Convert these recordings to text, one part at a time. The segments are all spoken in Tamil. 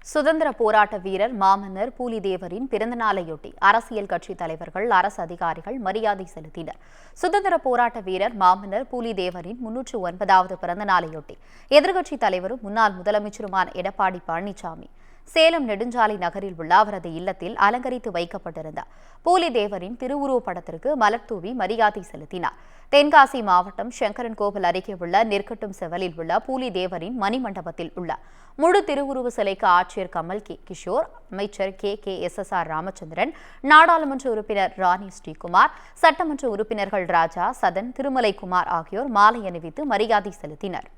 சுதந்திர போராட்ட வீரர் மாமன்னர் பூலிதேவரின் பிறந்தநாளையொட்டி அரசியல் கட்சித் தலைவர்கள், அரசு அதிகாரிகள் மரியாதை செலுத்தினர். சுதந்திர போராட்ட வீரர் மாமன்னர் பூலிதேவரின் 309வது பிறந்தநாளையொட்டி எதிர்க்கட்சித் தலைவரும் முன்னாள் முதலமைச்சருமான எடப்பாடி பழனிசாமி சேலம் நெடுஞ்சாலை நகரில் உள்ள அவரது இல்லத்தில் அலங்கரித்து வைக்கப்பட்டிருந்த பூலிதேவரின் திருவுருவப் படத்திற்கு மலர் தூவி மரியாதை செலுத்தினார். தென்காசி மாவட்டம் சங்கரன் கோவில் அருகே உள்ள நெற்கட்டும் செவலில் உள்ள பூலிதேவரின் மணிமண்டபத்தில் உள்ள முழு திருவுருவ சிலைக்கு ஆட்சியர் கமல் கிஷோர், அமைச்சர் KSSR ராமச்சந்திரன், நாடாளுமன்ற உறுப்பினர் ராணி ஸ்ரீகுமார், சட்டமன்ற உறுப்பினர்கள் ராஜா, சதன், திருமலைக்குமார் ஆகியோர் மாலை அணிவித்து மரியாதை செலுத்தினர்.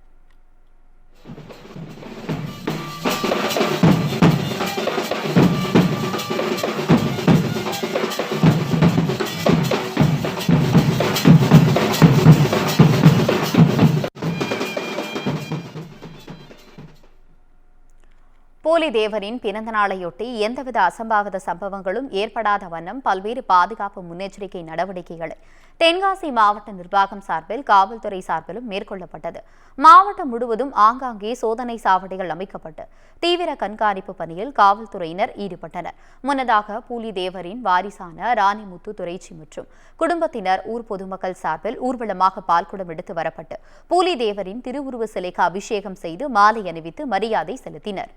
பூலிதேவரின் பிறந்த நாளையொட்டி எந்தவித அசம்பாவித சம்பவங்களும் ஏற்படாத வண்ணம் பல்வேறு பாதுகாப்பு முன்னெச்சரிக்கை நடவடிக்கைகளை தென்காசி மாவட்ட நிர்வாகம் சார்பில், காவல்துறை சார்பிலும் மேற்கொள்ளப்பட்டது. மாவட்டம் முழுவதும் ஆங்காங்கே சோதனை சாவடிகள் அமைக்கப்பட்டு தீவிர கண்காணிப்பு பணியில் காவல்துறையினர் ஈடுபட்டனர். முன்னதாக பூலிதேவரின் வாரிசான ராணிமுத்து துரைச்சி மற்றும் குடும்பத்தினர் ஊர் பொதுமக்கள் சார்பில் ஊர்வலமாக பால்குடம் எடுத்து வரப்பட்டு பூலிதேவரின் திருவுருவ சிலைக்கு அபிஷேகம் செய்து மாலை அணிவித்து மரியாதை செலுத்தினர்.